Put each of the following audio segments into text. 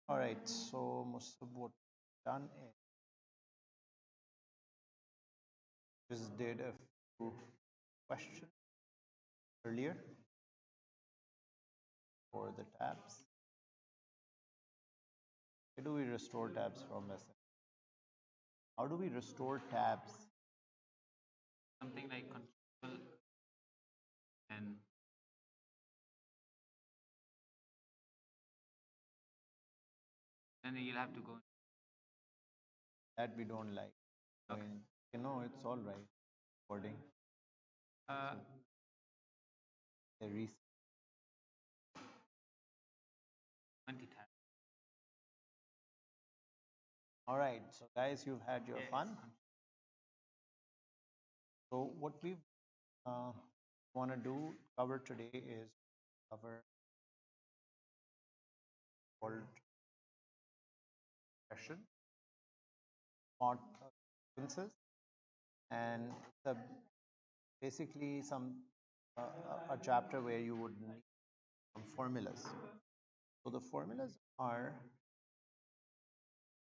All right, so most of what done is just did a few questions earlier for the tabs. Where do we restore tabs from SM? How do we restore tabs? Something like control and then you'll have to go. That we don't like. I Okay. mean, it's all right. Recording Uh, the reset. 20 tab. All right, so guys, you've had your Yes. fun. So what we uh, want to do cover today is cover called session, mod sequences, and it's basically some a chapter where you would need some formulas. So the formulas are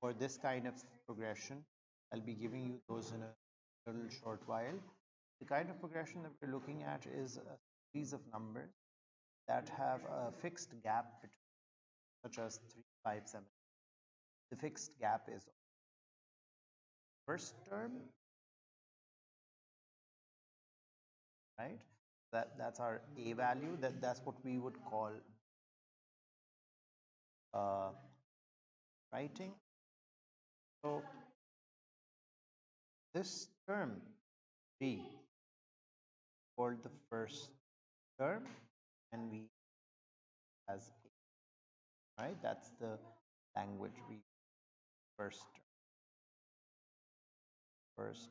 for this kind of progression. I'll be giving you those in a little short while. The kind of progression that we're looking at is a series of numbers that have a fixed gap between, such as 3, 5, 7. The fixed gap is first term, right? That's our a value. That's what we would call uh, writing. So this term b called the first term, and we as a, right? That's the language we first first,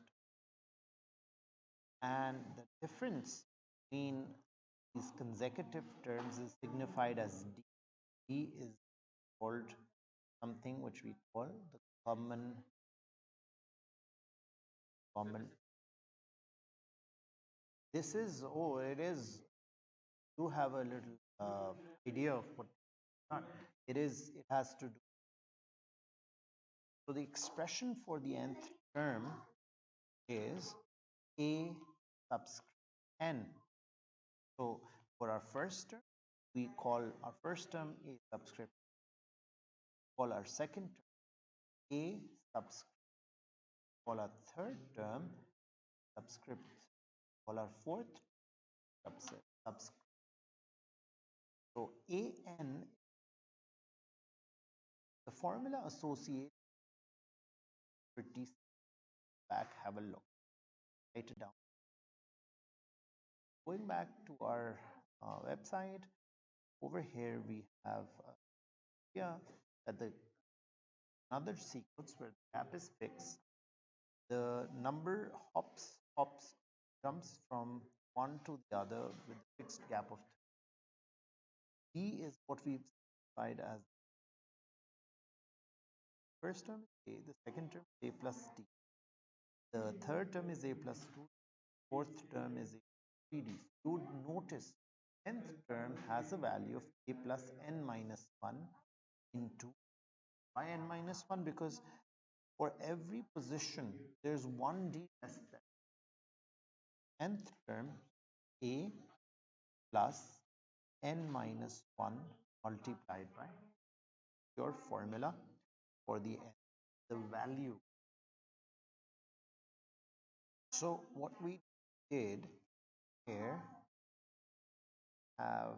and the difference between these consecutive terms is signified as d. D is called something which we call the common. This is, oh, it is, do have a little idea of what not. It has to do. So the expression for the nth term is a subscript n. So for our first term, we call our first term a subscript. Call our second term a subscript. Call our third term subscript. Call our fourth subscript. So an, the formula associated pretty back. Have a look. Write it down. Going back to our website, over here we have yeah that the another sequence where the gap is fixed. The number hops jumps from one to the other with a fixed gap of 3. D is what we've specified as first term is a, the second term is a plus d, the third term is a plus 2, fourth term is a 3d. You would notice nth term has a value of a plus n minus 1 into y n minus 1, because for every position there's one d less than nth term a plus n minus 1 multiplied by your formula for the value. So what we did here have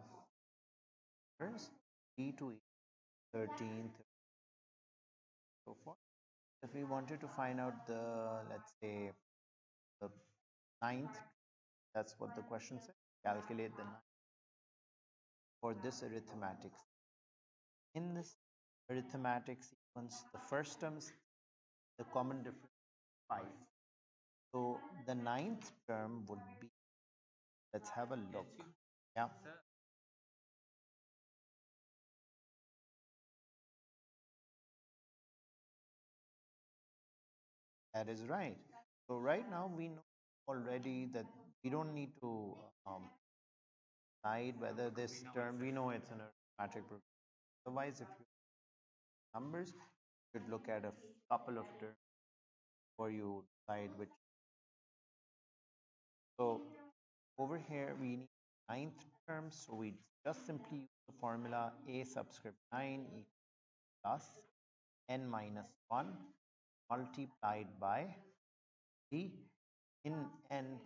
first d to 13, so forth. If we wanted to find out the, let's say, the ninth, that's what the question said, calculate the ninth for this arithmetic. In this arithmetic sequence, the first term is the common difference 5. So the ninth term would be, let's have a look. Yeah, that is right. So right now we know already that we don't need to decide whether this term, we know it's an arithmetic progression. Otherwise, if you numbers. You should look at a couple of terms before you decide which. So over here we need ninth term, so we just simply use the formula a subscript 9 equals plus n minus 1 multiplied by d. In n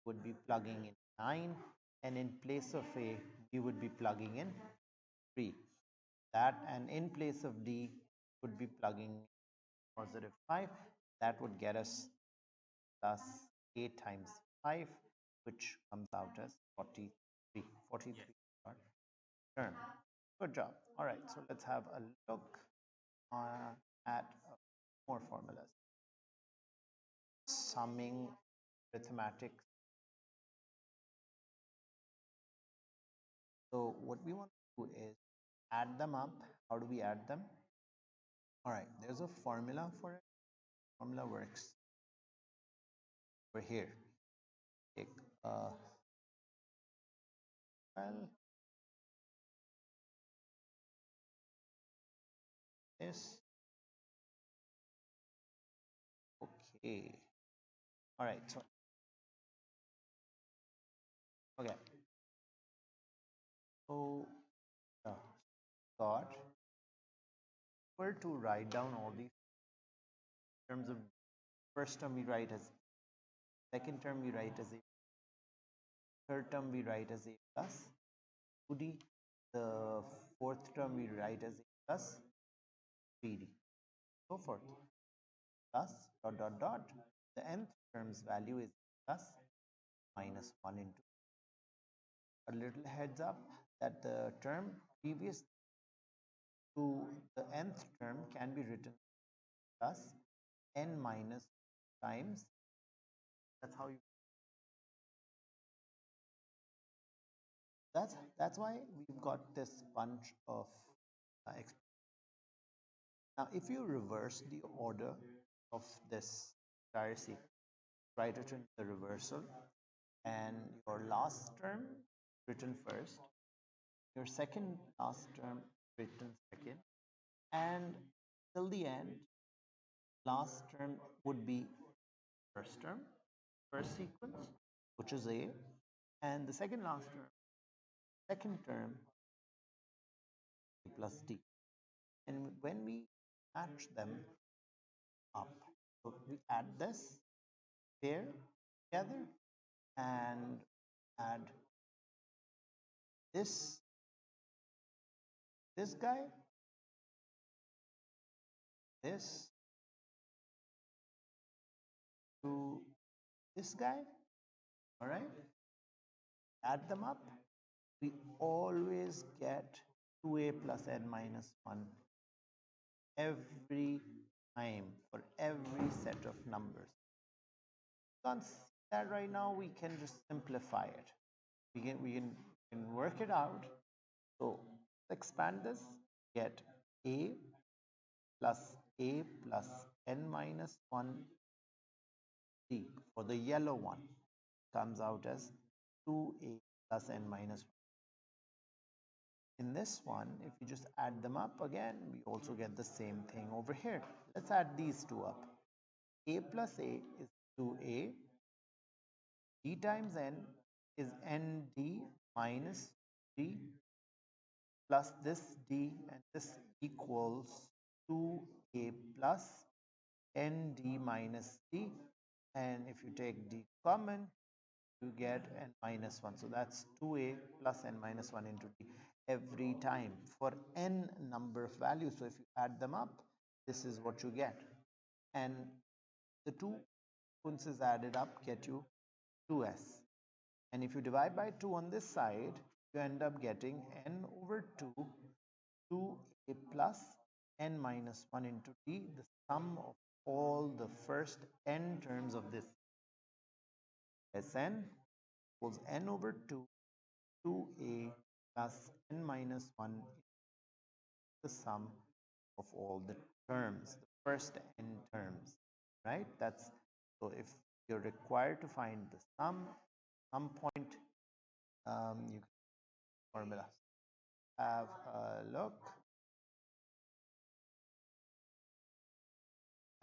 would be plugging in 9, and in place of a we would be plugging in 3. That, and in place of d would be plugging positive 5. That would get us plus a times 5, which comes out as 43. 43 term. Good job. All right, so let's have a look at more formulas. Summing arithmetic. So what we want to do is add them up. How do we add them? All right, there's a formula for it. Formula works over here. Take well, this. Okay. All right. So okay. So got where to write down all these terms of first term we write as second term we write as a third term we write as a plus 2d, the fourth term we write as a plus 3d, so forth, plus dot dot dot. The nth term's value is plus minus 1 into. A little heads up that the term previous to the nth term can be written plus n minus times. That's how you. That's why we've got this bunch of now if you reverse the order of this entire sequence, write it in the reversal, and your last term written first, your second last term written second, and till the end last term would be first term, first sequence, which is a, and the second last term, second term, a plus d. And when we match them up, so we add this pair together and add this guy, this to this guy. All right, add them up. We always get 2a plus n minus 1 every time for every set of numbers. Can't see that right now. We can just simplify it. We can work it out. So let's expand this. Get a plus n minus 1 d for the yellow one comes out as 2a plus n minus 1. In this one, if you just add them up again, we also get the same thing over here. Let's add these two up. A plus a is 2a. D times n is nd minus d plus this d, and this equals 2a plus nd minus d. And if you take d common, you get n minus 1. So that's 2a plus n minus 1 into d every time for n number of values. So if you add them up, this is what you get. And the two sequences added up get you 2s. And if you divide by 2 on this side, you end up getting n over 2, 2a plus n minus 1 into d, the sum of all the first n terms of this. Sn equals n over 2, 2a plus n minus 1, the sum of all the terms, the first n terms, right? That's so if you're required to find the sum, some point you can formula. Have a look.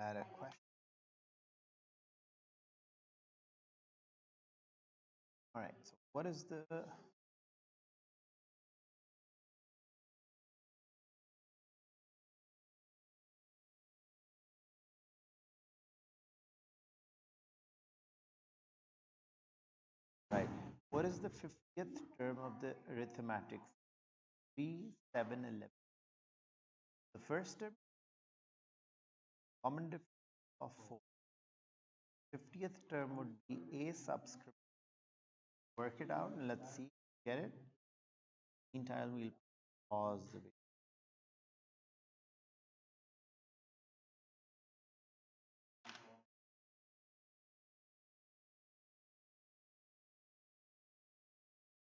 add a question. All right. So what is the right? What is the 50th term of the arithmetic? 3, 7, 11. The first term, common difference of 4. 50th term would be a subscript. Work it out and let's see. Get it? Meantime, we'll pause the video.